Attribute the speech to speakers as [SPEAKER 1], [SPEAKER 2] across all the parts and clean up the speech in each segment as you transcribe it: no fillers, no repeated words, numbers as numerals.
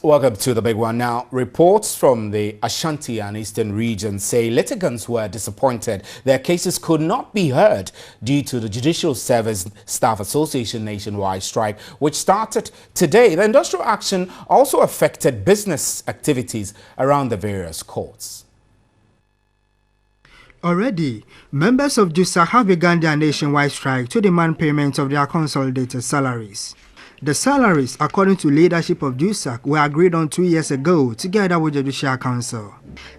[SPEAKER 1] Welcome to the big one. Now, reports from the Ashanti and Eastern regions say litigants were disappointed their cases could not be heard due to the Judicial Service Staff Association nationwide strike, which started today. The industrial action also affected business activities around the various courts.
[SPEAKER 2] Already, members of JUSSAG have begun their nationwide strike to demand payment of their consolidated salaries. The salaries, according to leadership of JUSSAG, were agreed on 2 years ago together with the Judicial Council.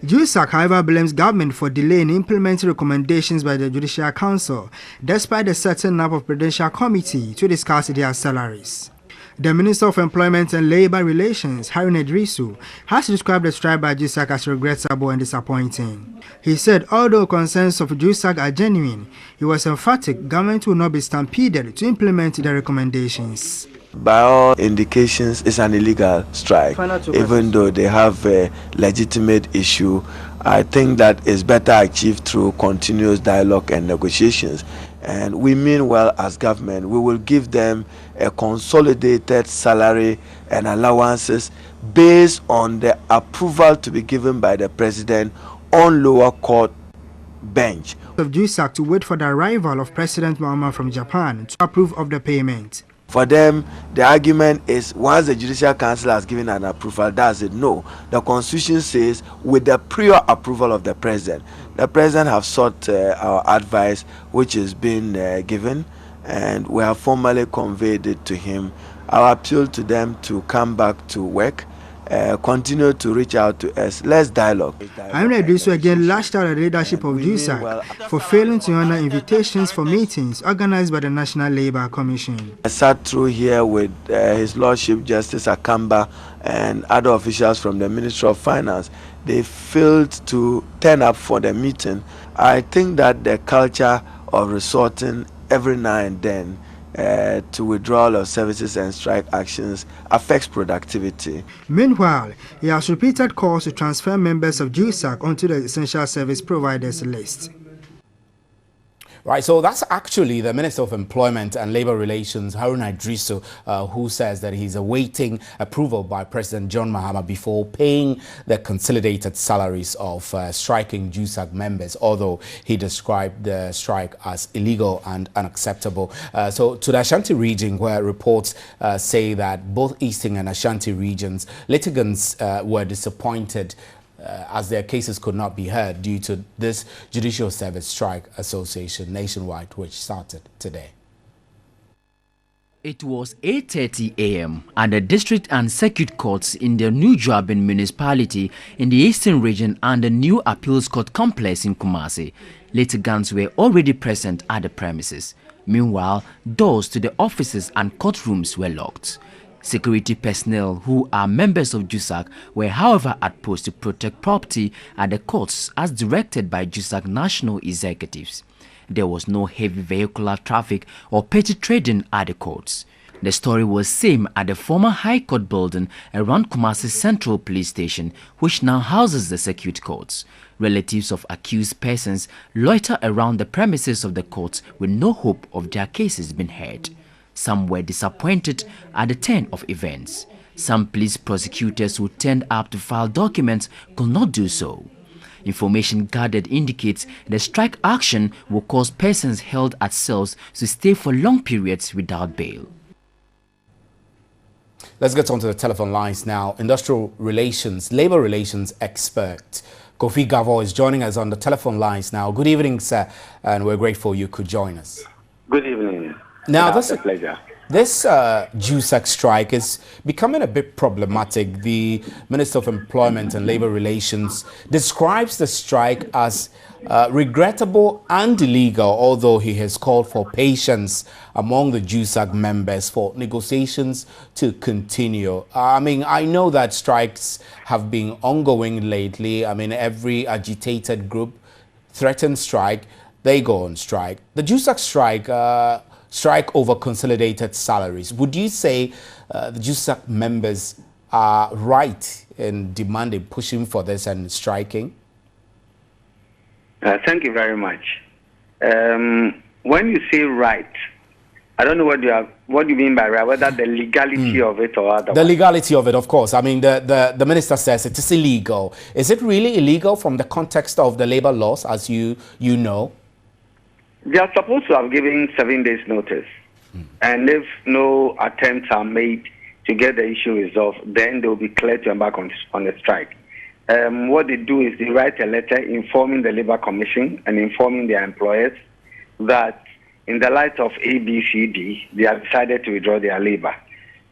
[SPEAKER 2] JUSSAG, however, blames government for delaying implementing recommendations by the Judicial Council, despite the setting up of Prudential Committee to discuss their salaries. The Minister of Employment and Labour Relations, Harun Idrisu, has described the strike by JUSSAG as regrettable and disappointing. He said although concerns of JUSSAG are genuine, he was emphatic government will not be stampeded to implement the recommendations.
[SPEAKER 3] By all indications, it's an illegal strike. Even though they have a legitimate issue, I think that is better achieved through continuous dialogue and negotiations. And we mean well as government. We will give them a consolidated salary and allowances based on the approval to be given by the president on lower court bench.
[SPEAKER 2] Of JUSSAG to wait for the arrival of President Mahama from Japan to approve of the payment.
[SPEAKER 3] For them, the argument is once the Judicial Council has given an approval, that's it. No. The Constitution says with the prior approval of the President. The President have sought our advice, which is being given, and we have formally conveyed it to him. Our appeal to them to come back to work, continue to reach out to us. Let's dialogue.
[SPEAKER 2] Harun Idrisu again lashed out at the leadership of JUSSAG for failing to honor invitations for meetings organized by the National Labour Commission.
[SPEAKER 3] I sat through here with His Lordship Justice Akamba and other officials from the Ministry of Finance. They failed to turn up for the meeting. I think that the culture of resorting every now and then to withdrawal of services and strike actions affects productivity.
[SPEAKER 2] Meanwhile, he has repeated calls to transfer members of JUSSAG onto the essential service providers list.
[SPEAKER 1] Right, so that's actually the Minister of Employment and Labour Relations, Harun Idrisu, who says that he's awaiting approval by President John Mahama before paying the consolidated salaries of striking JUSSAG members, although he described the strike as illegal and unacceptable. So to the Ashanti region, where reports say that both Eastern and Ashanti regions, litigants were disappointed as their cases could not be heard due to this Judicial Service Strike Association nationwide, which started today.
[SPEAKER 4] It was 8:30 a.m. at the district and circuit courts in the New Joabin municipality in the Eastern region and the new appeals court complex in Kumasi. Litigants were already present at the premises. Meanwhile, doors to the offices and courtrooms were locked. Security personnel who are members of JUSSAG were however at post to protect property at the courts as directed by JUSSAG national executives. There was no heavy vehicular traffic or petty trading at the courts. The story was same at the former High Court building around Kumasi Central Police Station, which now houses the circuit courts. Relatives of accused persons loiter around the premises of the courts with no hope of their cases being heard. Some were disappointed at the turn of events. Some police prosecutors who turned up to file documents could not do so. Information gathered indicates the strike action will cause persons held at cells to stay for long periods without bail.
[SPEAKER 1] Let's get on to the telephone lines now. Industrial relations, labor relations expert Kofi Gavo is joining us on the telephone lines now. Good evening, sir, and we're grateful you could join us.
[SPEAKER 5] Good evening.
[SPEAKER 1] Now,
[SPEAKER 5] It's a pleasure.
[SPEAKER 1] This JUSSAG strike is becoming a bit problematic. The Minister of Employment and Labour Relations describes the strike as regrettable and illegal, although he has called for patience among the JUSSAG members for negotiations to continue. I mean, I know that strikes have been ongoing lately. I mean, every agitated group threatens strike, they go on strike. The JUSSAG strike over consolidated salaries. Would you say the JUSSAG members are right in demanding, pushing for this and striking?
[SPEAKER 5] Thank you very much. When you say right, I don't know what you mean by right, whether the legality of it or otherwise.
[SPEAKER 1] The legality of it, of course. I mean, the minister says it is illegal. Is it really illegal from the context of the labor laws, as you know?
[SPEAKER 5] They are supposed to have given 7 days notice. And if no attempts are made to get the issue resolved, then they will be cleared to embark on the strike. What they do is they write a letter informing the Labour Commission and informing their employers that in the light of A, B, C, D, they have decided to withdraw their labor.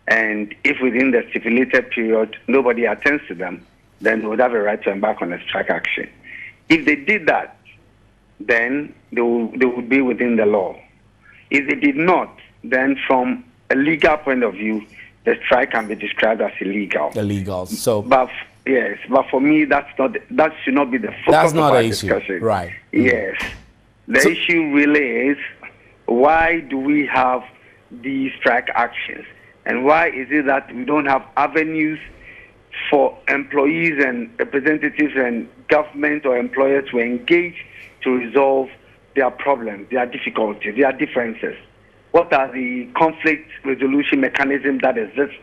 [SPEAKER 5] And if within the stipulated period nobody attends to them, then they would have a right to embark on a strike action. If they did that, then they would be within the law. If they did not, then from a legal point of view, the strike can be described as illegal.
[SPEAKER 1] Illegal. So,
[SPEAKER 5] but for me, that should not be the focus
[SPEAKER 1] that's not
[SPEAKER 5] of our
[SPEAKER 1] an issue,
[SPEAKER 5] discussion.
[SPEAKER 1] right?
[SPEAKER 5] Yes, the issue really is, why do we have these strike actions, and why is it that we don't have avenues for employees and representatives and government or employers to engage to resolve their problems, their difficulties, their differences? What are the conflict resolution mechanisms that exist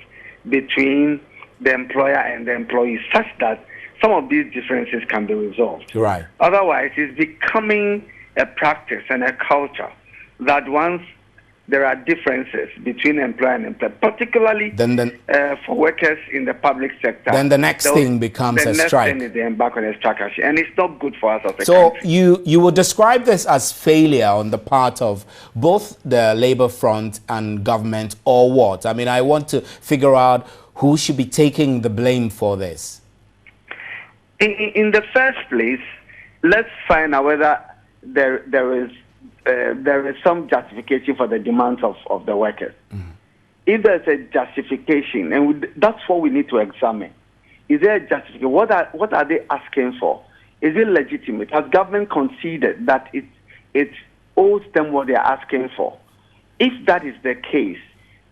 [SPEAKER 5] between the employer and the employee, such that some of these differences can be resolved?
[SPEAKER 1] Right.
[SPEAKER 5] Otherwise, it's becoming a practice and a culture that once there are differences between employer and employer, particularly for workers in the public sector,
[SPEAKER 1] then the next thing becomes a strike.
[SPEAKER 5] The next thing is they embark on a strike action, and it's not good for us as a
[SPEAKER 1] so
[SPEAKER 5] country.
[SPEAKER 1] you would describe this as failure on the part of both the labor front and government, or what? I mean, I want to figure out who should be taking the blame for this.
[SPEAKER 5] In the first place, let's find out whether there is some justification for the demands of the workers. If there's a justification, and that's what we need to examine. Is there a justification? What are they asking for? Is it legitimate? Has government conceded that it owes them what they are asking for? If that is the case,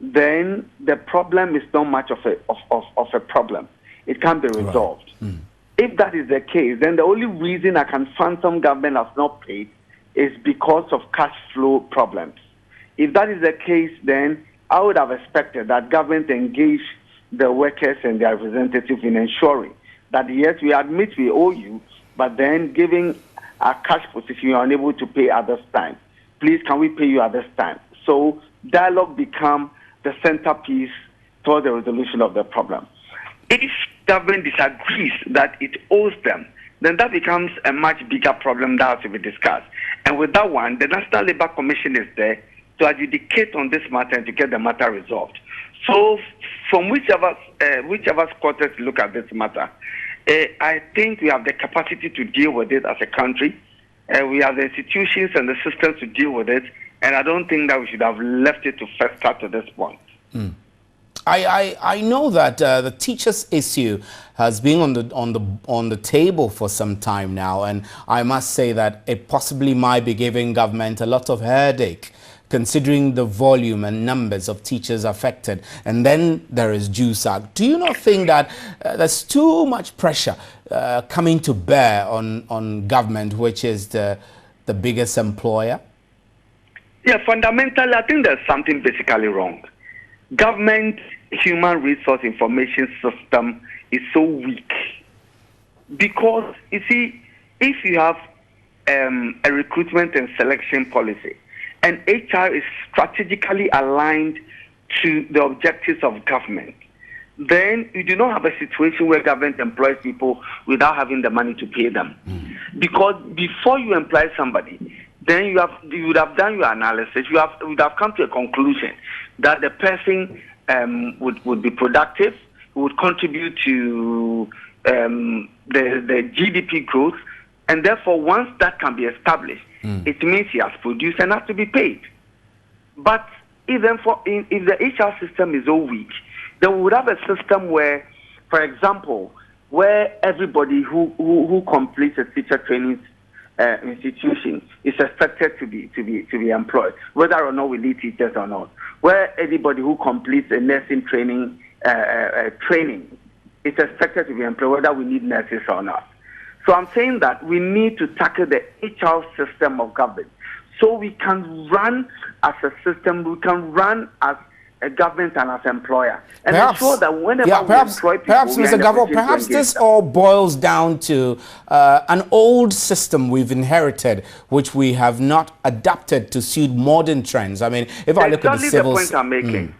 [SPEAKER 5] then the problem is not much of a problem. It can be resolved. Right. If that is the case, then the only reason I can phantom government has not paid is because of cash flow problems. If that is the case, then I would have expected that government engage the workers and their representatives in ensuring that, yes, we admit we owe you, but then giving our cash position, you are unable to pay at this time. Please, can we pay you at this time? So dialogue become the centerpiece toward the resolution of the problem. If government disagrees that it owes them, then that becomes a much bigger problem that has to be discussed. And with that one, the National Labour Commission is there to adjudicate on this matter and to get the matter resolved. So from whichever quarters look at this matter, I think we have the capacity to deal with it as a country. We have the institutions and the systems to deal with it, and I don't think that we should have left it to fester to this point.
[SPEAKER 1] I know that the teachers' issue has been on the table for some time now, and I must say that it possibly might be giving government a lot of headache, considering the volume and numbers of teachers affected. And then there is JUSSAG. Do you not think that there's too much pressure coming to bear on government, which is the biggest employer?
[SPEAKER 5] Yeah, fundamentally, I think there's something basically wrong. Government human resource information system is so weak because, you see, if you have a recruitment and selection policy and HR is strategically aligned to the objectives of government, then you do not have a situation where government employs people without having the money to pay them. Because before you employ somebody, then you would have done your analysis. You would have come to a conclusion that the person would be productive, would contribute to the GDP growth, and therefore once that can be established, it means he has produced and has to be paid. But if the HR system is so weak, then we would have a system where, for example, where everybody who completes a teacher training institution is expected to be employed, whether or not we need teachers or not. Where anybody who completes a nursing training is expected to be employed, whether we need nurses or not. So I'm saying that we need to tackle the HR system of government so we can run as a system, we can run as a government and as an employer. And ensure that whenever we employ people,
[SPEAKER 1] Mr. Gavo, perhaps this all boils down to an old system we've inherited, which we have not adapted to suit modern trends. I mean, if I look at the civil...
[SPEAKER 5] Exactly the point I'm making.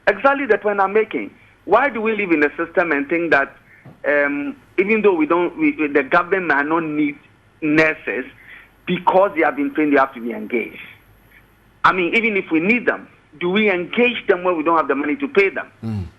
[SPEAKER 5] Exactly the point I'm making. Why do we live in a system and think that even though the government may not need nurses, because they have been trained, they have to be engaged? I mean, even if we need them, do we engage them when we don't have the money to pay them?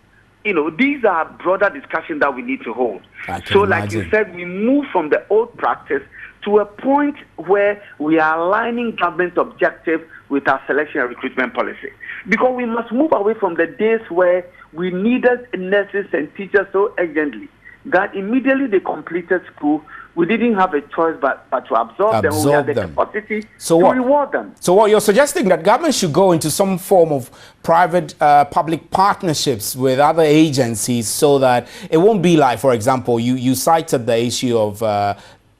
[SPEAKER 5] You know, these are broader discussions that we need to hold. So like you said, we move from the old practice to a point where we are aligning government objectives with our selection and recruitment policy. Because we must move away from the days where we needed nurses and teachers so urgently that immediately they completed school, we didn't have a choice but to absorb them. We had the capacity to reward them.
[SPEAKER 1] So what you're suggesting, that government should go into some form of private public partnerships with other agencies so that it won't be like, for example, you cited the issue of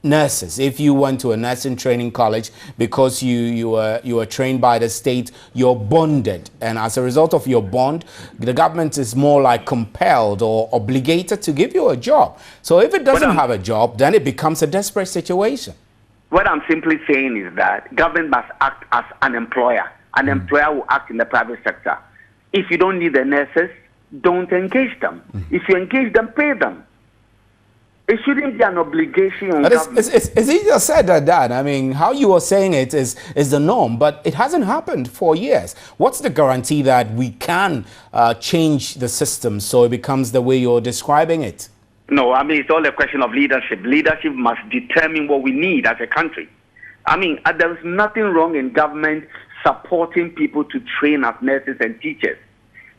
[SPEAKER 1] nurses. If you went to a nursing training college because you were trained by the state, you're bonded, and as a result of your bond, the government is more like compelled or obligated to give you a job. So if it doesn't have a job, then it becomes a desperate situation.
[SPEAKER 5] What I'm simply saying is that government must act as an employer. An employer will act in the private sector. If you don't need the nurses, don't engage them. If you engage them, pay them. It shouldn't be an obligation on government.
[SPEAKER 1] It's easier said than done. I mean, how you are saying it is the norm, but it hasn't happened for years. What's the guarantee that we can change the system so it becomes the way you're describing it?
[SPEAKER 5] No, I mean, it's all a question of leadership. Leadership must determine what we need as a country. I mean, there is nothing wrong in government supporting people to train as nurses and teachers.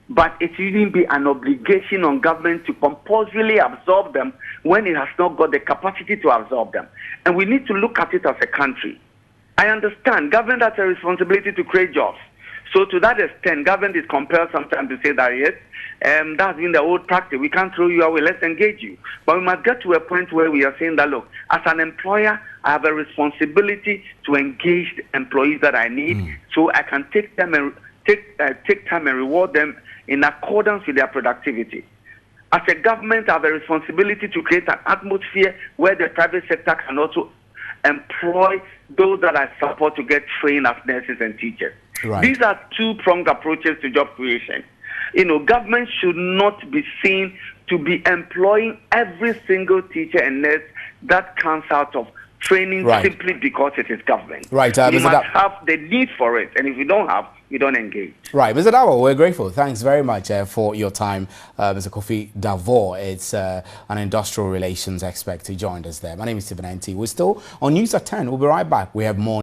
[SPEAKER 5] But it shouldn't be an obligation on government to compulsorily absorb them when it has not got the capacity to absorb them. And we need to look at it as a country. I understand government has a responsibility to create jobs. So to that extent, government is compelled sometimes to say that, yes, that's been the old practice. We can't throw you away. Let's engage you. But we must get to a point where we are saying that, look, as an employer, I have a responsibility to engage the employees that I need so I can take them and take time and reward them in accordance with their productivity. As a government, I have a responsibility to create an atmosphere where the private sector can also employ those that I support to get trained as nurses and teachers.
[SPEAKER 1] Right.
[SPEAKER 5] These are two-pronged approaches to job creation. You know, government should not be seen to be employing every single teacher and nurse that comes out of training simply because it is government.
[SPEAKER 1] Right.
[SPEAKER 5] We must have the need for it, and if we don't have, we don't engage.
[SPEAKER 1] Right, Mr. Davo, we're grateful. Thanks very much for your time, Mr. Kofi Davo. It's an industrial relations expert who joined us there. My name is Stephen N.T. We're still on News at 10. We'll be right back. We have more.